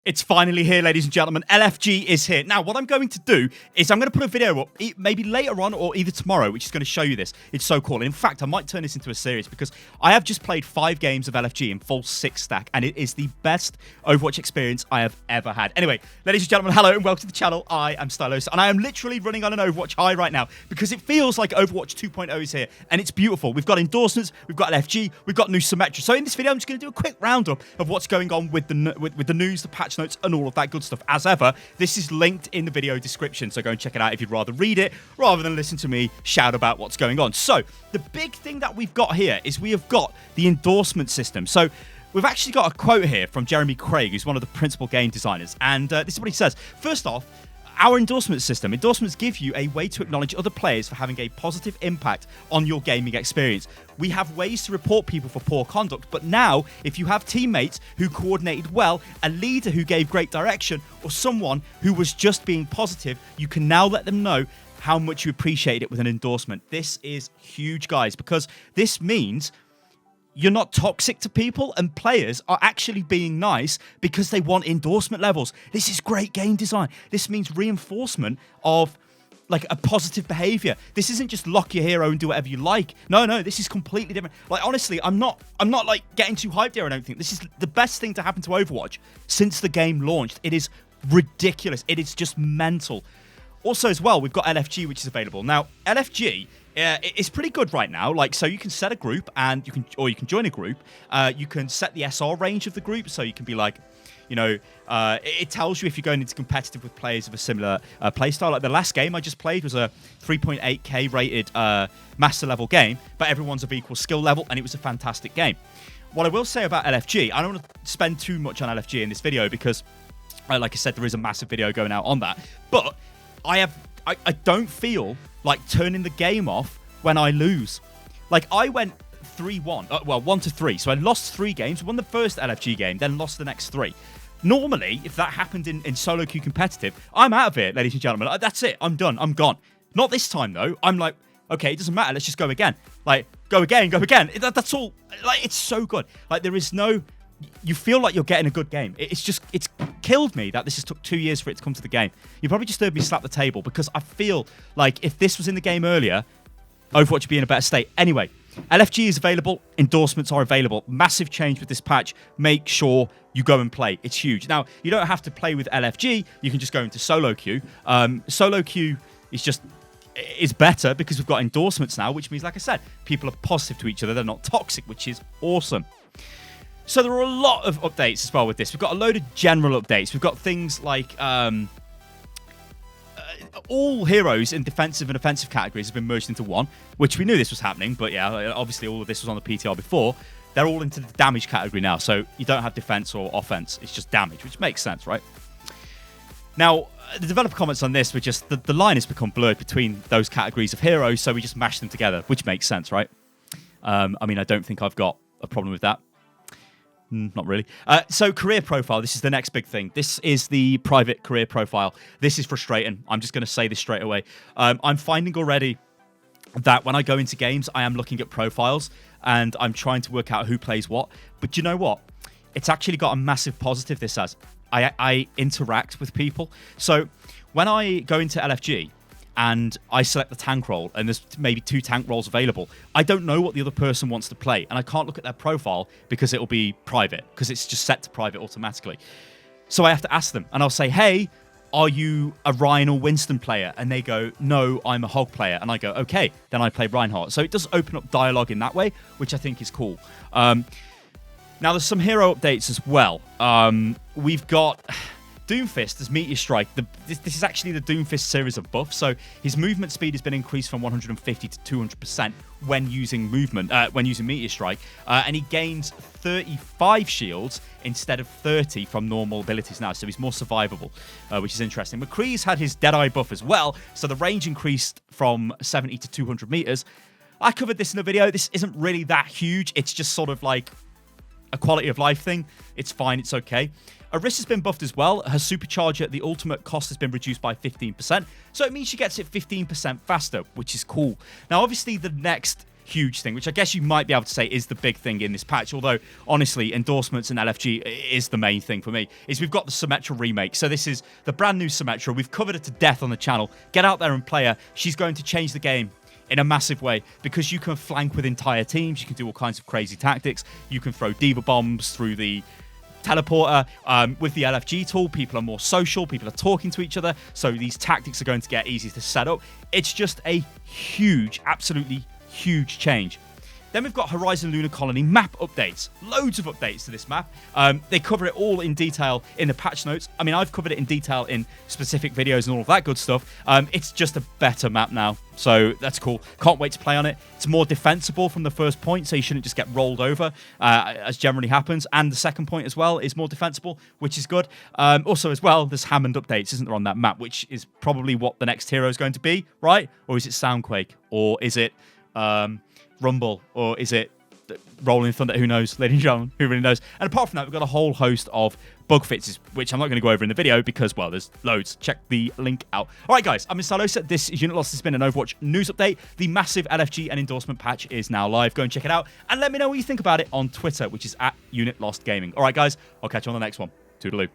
It's finally here, ladies and gentlemen. LFG is here. Now, what I'm going to do is I'm going to put a video up maybe later on or either tomorrow, which is going to show you this. It's so cool. In fact, I might turn this into a series because I have just played 5 games of LFG in full 6 stack, and it is the best Overwatch experience I have ever had. Anyway, ladies and gentlemen, hello and welcome to the channel. I am Stylosa, and I am literally running on an Overwatch high right now because it feels like Overwatch 2.0 is here, and it's beautiful. We've got endorsements, we've got LFG, we've got new Symmetra. So in this video, I'm just going to do a quick roundup of what's going on with the news, the patch notes, and all of that good stuff. As ever, this is linked in the video description, so go and check it out if you'd rather read it rather than listen to me shout about what's going on. So the big thing that we've got here is we have got the endorsement system. So we've actually got a quote here from Jeremy Craig, who's one of the principal game designers, and this is what he says. First off, our endorsement system. Endorsements give you a way to acknowledge other players for having a positive impact on your gaming experience. We have ways to report people for poor conduct, but now, if you have teammates who coordinated well, a leader who gave great direction, or someone who was just being positive, you can now let them know how much you appreciate it with an endorsement. This is huge, guys, because this means you're not toxic to people, and players are actually being nice because they want endorsement levels. This is great game design. This means reinforcement of like a positive behavior. This isn't just lock your hero and do whatever you like. No, this is completely different. Like, honestly, I'm not like getting too hyped here. I don't think this is the best thing to happen to Overwatch since the game launched. It is ridiculous. It is just mental. Also, as well, we've got LFG, which is available now. LFG. It's pretty good right now. Like, so you can set a group, and you can join a group. You can set the SR range of the group, so you can be like, you know, it tells you if you're going into competitive with players of a similar playstyle. Like the last game I just played was a 3.8k rated master level game, but everyone's of equal skill level, and it was a fantastic game. What I will say about LFG, I don't want to spend too much on LFG in this video because, like I said, there is a massive video going out on that. But I don't feel like turning the game off when I lose. Like, I went 3-1, well, 1-3, so I lost 3 games, won the first LFG game, then lost the next 3. Normally, if that happened in solo queue competitive, I'm out of here, ladies and gentlemen. That's it, I'm done, I'm gone. Not this time, though. I'm like, okay, it doesn't matter, let's just go again. Like, go again. That's all. Like, it's so good. Like, there is no... You feel like you're getting a good game. It's killed me that this has took 2 years for it to come to the game. You probably just heard me slap the table because I feel like if this was in the game earlier, Overwatch would be in a better state. Anyway, LFG is available. Endorsements are available. Massive change with this patch. Make sure you go and play. It's huge. Now, you don't have to play with LFG. You can just go into solo queue. Solo queue is better because we've got endorsements now, which means, like I said, people are positive to each other. They're not toxic, which is awesome. So there are a lot of updates as well with this. We've got a load of general updates. We've got things like all heroes in defensive and offensive categories have been merged into one, which we knew this was happening, but yeah, obviously all of this was on the PTR before. They're all into the damage category now, so you don't have defense or offense. It's just damage, which makes sense, right? Now, the developer comments on this were just the line has become blurred between those categories of heroes, so we just mash them together, which makes sense, right? I mean, I don't think I've got a problem with that. Not really. So career profile, this is the next big thing. This is the private career profile. This is frustrating. I'm just going to say this straight away. I'm finding already that when I go into games, I am looking at profiles and I'm trying to work out who plays what. But you know what? It's actually got a massive positive, this has. I interact with people. So when I go into LFG, and I select the tank role, and there's maybe 2 tank roles available, I don't know what the other person wants to play, and I can't look at their profile because it'll be private, because it's just set to private automatically. So I have to ask them, and I'll say, hey, are you a Ryan or Winston player? And they go, no, I'm a Hog player. And I go, okay, then I play Reinhardt. So it does open up dialogue in that way, which I think is cool. Now, there's some hero updates as well. We've got... Doomfist as Meteor Strike. This is actually the Doomfist series of buffs. So his movement speed has been increased from 150 to 200% when using Meteor Strike, and he gains 35 shields instead of 30 from normal abilities now. So he's more survivable, which is interesting. McCree's had his Deadeye buff as well, so the range increased from 70 to 200 meters. I covered this in a video. This isn't really that huge. It's just sort of like a quality of life thing. It's fine. It's okay. Orisa's been buffed as well. Her supercharger, the ultimate cost has been reduced by 15%. So it means she gets it 15% faster, which is cool. Now, obviously, the next huge thing, which I guess you might be able to say is the big thing in this patch, although honestly Endorsements and LFG is the main thing for me, is we've got the Symmetra remake. So this is the brand new Symmetra. We've covered her to death on the channel. Get out there and play her. She's going to change the game in a massive way, because you can flank with entire teams, you can do all kinds of crazy tactics, you can throw diva bombs through the teleporter. With the LFG tool, people are more social, people are talking to each other, so these tactics are going to get easier to set up. It's just a huge, absolutely huge change. Then we've got Horizon Lunar Colony map updates. Loads of updates to this map. They cover it all in detail in the patch notes. I mean, I've covered it in detail in specific videos and all of that good stuff. It's just a better map now, so that's cool. Can't wait to play on it. It's more defensible from the first point, so you shouldn't just get rolled over, as generally happens. And the second point as well is more defensible, which is good. Also as well, there's Hammond updates, isn't there, on that map, which is probably what the next hero is going to be, right? Or is it Soundquake? Or is it Rumble, or is it Rolling Thunder? Who knows, ladies and gentlemen, who really knows? And apart from that, we've got a whole host of bug fixes, which I'm not going to go over in the video because, well, there's loads. Check the link out. All right, guys, I'm in Stylosa. This is Unit Lost. This has been an Overwatch news update. The massive LFG and endorsement patch is now live. Go and check it out, and let me know what you think about it on Twitter, which is @UnitLostGaming. All right, guys, I'll catch you on the next one. Toodaloo.